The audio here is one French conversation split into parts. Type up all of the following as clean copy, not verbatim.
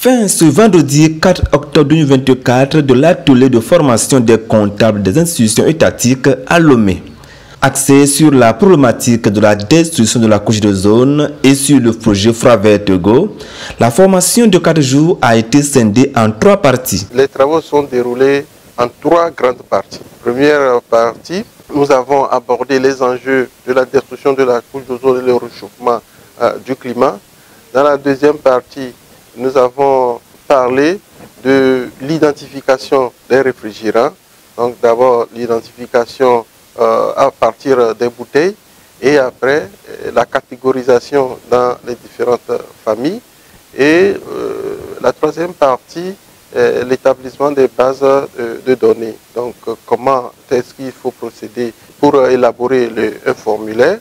Fin ce vendredi 4 octobre 2024 de l'atelier de formation des comptables des institutions étatiques à Lomé. Axé sur la problématique de la destruction de la couche d'ozone et sur le projet Froid Vert Togo, la formation de 4 jours a été scindée en 3 parties. Les travaux sont déroulés en 3 grandes parties. Première partie, nous avons abordé les enjeux de la destruction de la couche d'ozone et le réchauffement du climat. Dans la deuxième partie, nous avons parlé de l'identification des réfrigérants. Donc d'abord l'identification à partir des bouteilles et après la catégorisation dans les différentes familles. Et la troisième partie, l'établissement des bases de données. Donc comment est-ce qu'il faut procéder pour élaborer un formulaire.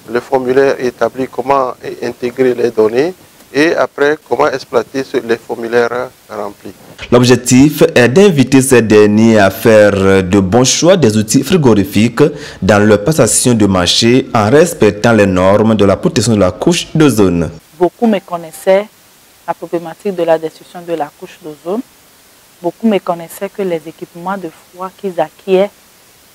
Le formulaire établit comment intégrer les données. Et après, comment exploiter les formulaires remplis. L'objectif est d'inviter ces derniers à faire de bons choix des outils frigorifiques dans leur passation de marché en respectant les normes de la protection de la couche d'ozone. Beaucoup méconnaissaient la problématique de la destruction de la couche d'ozone. Beaucoup méconnaissaient que les équipements de froid qu'ils acquièrent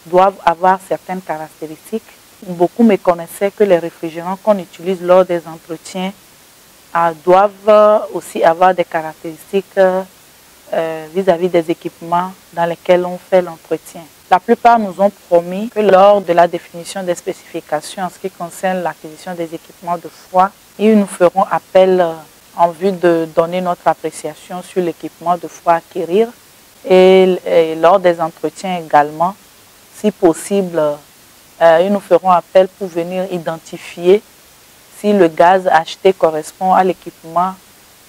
doivent avoir certaines caractéristiques. Beaucoup méconnaissaient que les réfrigérants qu'on utilise lors des entretiens doivent aussi avoir des caractéristiques vis-à-vis des équipements dans lesquels on fait l'entretien. La plupart nous ont promis que lors de la définition des spécifications en ce qui concerne l'acquisition des équipements de froid, ils nous feront appel en vue de donner notre appréciation sur l'équipement de froid à acquérir et lors des entretiens également, si possible, ils nous feront appel pour venir identifier si le gaz acheté correspond à l'équipement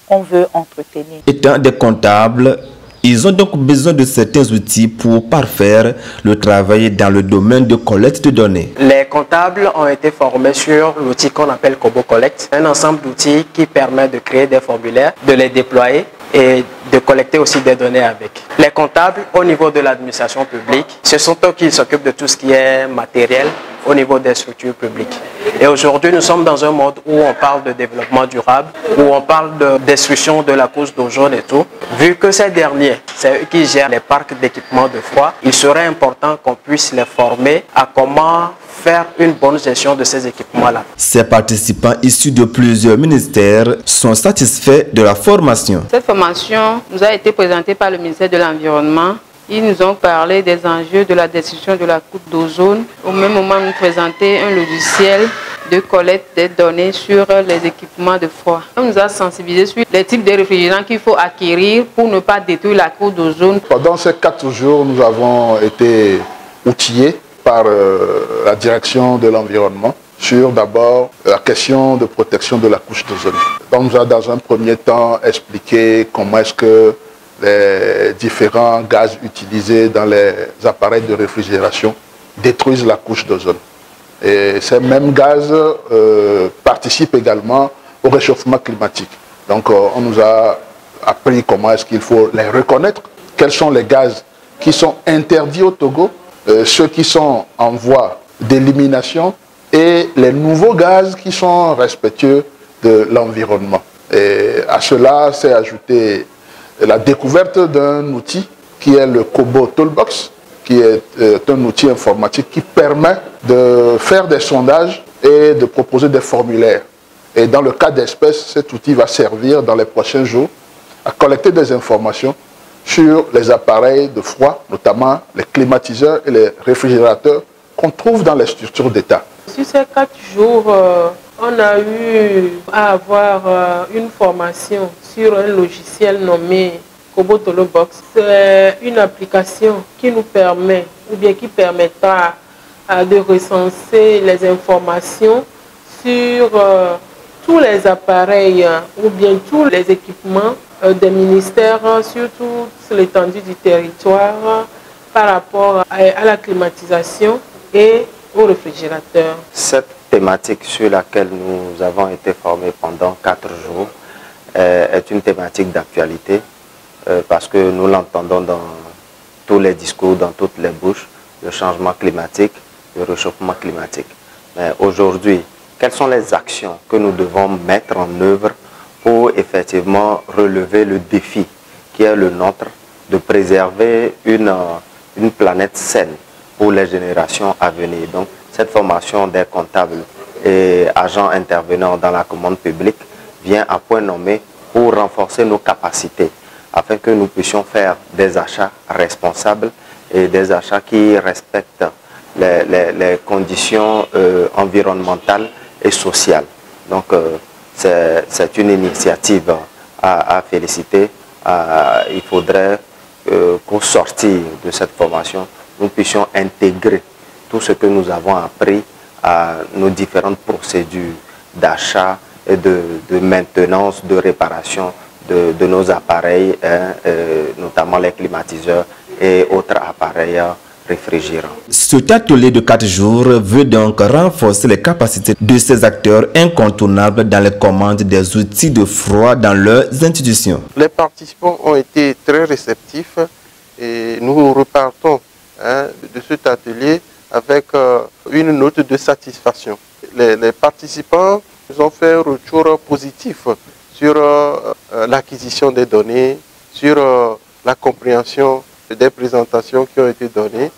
qu'on veut entretenir. Étant des comptables, ils ont donc besoin de certains outils pour parfaire le travail dans le domaine de collecte de données. Les comptables ont été formés sur l'outil qu'on appelle Kobo Collect, un ensemble d'outils qui permet de créer des formulaires, de les déployer et de collecter aussi des données avec. Les comptables, au niveau de l'administration publique, ce sont eux qui s'occupent de tout ce qui est matériel au niveau des structures publiques. Et aujourd'hui, nous sommes dans un monde où on parle de développement durable, où on parle de destruction de la couche d'ozone et tout. Vu que ces derniers, c'est eux qui gèrent les parcs d'équipement de froid, il serait important qu'on puisse les former à comment faire une bonne gestion de ces équipements-là. Ces participants issus de plusieurs ministères sont satisfaits de la formation. Cette formation nous a été présentée par le ministère de l'Environnement. Ils nous ont parlé des enjeux de la destruction de la couche d'ozone. Au même moment, nous présentaient un logiciel de collecte des données sur les équipements de froid. On nous a sensibilisés sur les types de réfrigérants qu'il faut acquérir pour ne pas détruire la couche d'ozone. Pendant ces 4 jours, nous avons été outillés par la direction de l'environnement sur d'abord la question de protection de la couche d'ozone. On nous a dans un premier temps expliqué comment est-ce que les différents gaz utilisés dans les appareils de réfrigération détruisent la couche d'ozone. Et ces mêmes gaz participent également au réchauffement climatique. Donc on nous a appris comment est-ce qu'il faut les reconnaître, quels sont les gaz qui sont interdits au Togo, ceux qui sont en voie d'élimination et les nouveaux gaz qui sont respectueux de l'environnement. Et à cela s'est ajouté la découverte d'un outil qui est le Kobo Toolbox, qui est un outil informatique qui permet de faire des sondages et de proposer des formulaires. Et dans le cas d'espèces, cet outil va servir dans les prochains jours à collecter des informations sur les appareils de froid, notamment les climatiseurs et les réfrigérateurs qu'on trouve dans les structures d'État. Sur ces 4 jours, on a eu à avoir une formation sur un logiciel nommé Kobo Toolbox. C'est une application qui nous permet, ou bien qui permettra de recenser les informations sur tous les appareils ou bien tous les équipements des ministères sur toute l'étendue du territoire par rapport à la climatisation et au réfrigérateur. Cette thématique sur laquelle nous avons été formés pendant 4 jours est une thématique d'actualité parce que nous l'entendons dans tous les discours, dans toutes les bouches, le changement climatique, le réchauffement climatique. Mais aujourd'hui, quelles sont les actions que nous devons mettre en œuvre pour effectivement relever le défi qui est le nôtre de préserver une planète saine pour les générations à venir. Donc, cette formation des comptables et agents intervenants dans la commande publique vient à point nommé pour renforcer nos capacités afin que nous puissions faire des achats responsables et des achats qui respectent les conditions environnementales et sociales. Donc, c'est une initiative à féliciter. Il faudrait qu'au sortir de cette formation, nous puissions intégrer tout ce que nous avons appris à nos différentes procédures d'achat et de maintenance, de réparation de nos appareils, notamment les climatiseurs et autres appareils réfrigérants. Cet atelier de 4 jours veut donc renforcer les capacités de ces acteurs incontournables dans les commandes des outils de froid dans leurs institutions. Les participants ont été très réceptifs et nous repartons de cet atelier avec une note de satisfaction. Les participants nous ont fait un retour positif sur l'acquisition des données, sur la compréhension des présentations qui ont été données.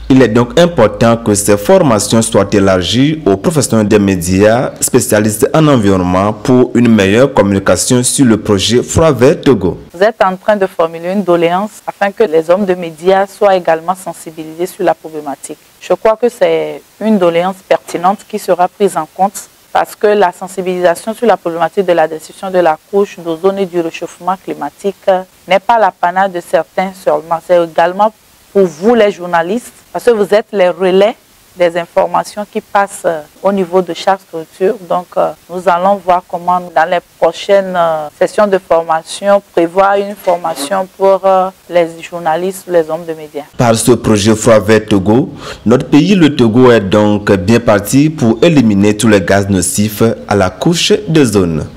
Il est donc important que ces formations soient élargies aux professionnels des médias spécialistes en environnement pour une meilleure communication sur le projet Froid Vert Togo. Vous êtes en train de formuler une doléance afin que les hommes de médias soient également sensibilisés sur la problématique. Je crois que c'est une doléance pertinente qui sera prise en compte parce que la sensibilisation sur la problématique de la destruction de la couche d'ozone et du réchauffement climatique n'est pas l'apanage de certains seulement. C'est également pour vous les journalistes, parce que vous êtes les relais des informations qui passent au niveau de chaque structure. Donc nous allons voir comment dans les prochaines sessions de formation, prévoir une formation pour les journalistes, les hommes de médias. Par ce projet Froid Vert Togo, notre pays, le Togo, est donc bien parti pour éliminer tous les gaz nocifs à la couche d'ozone.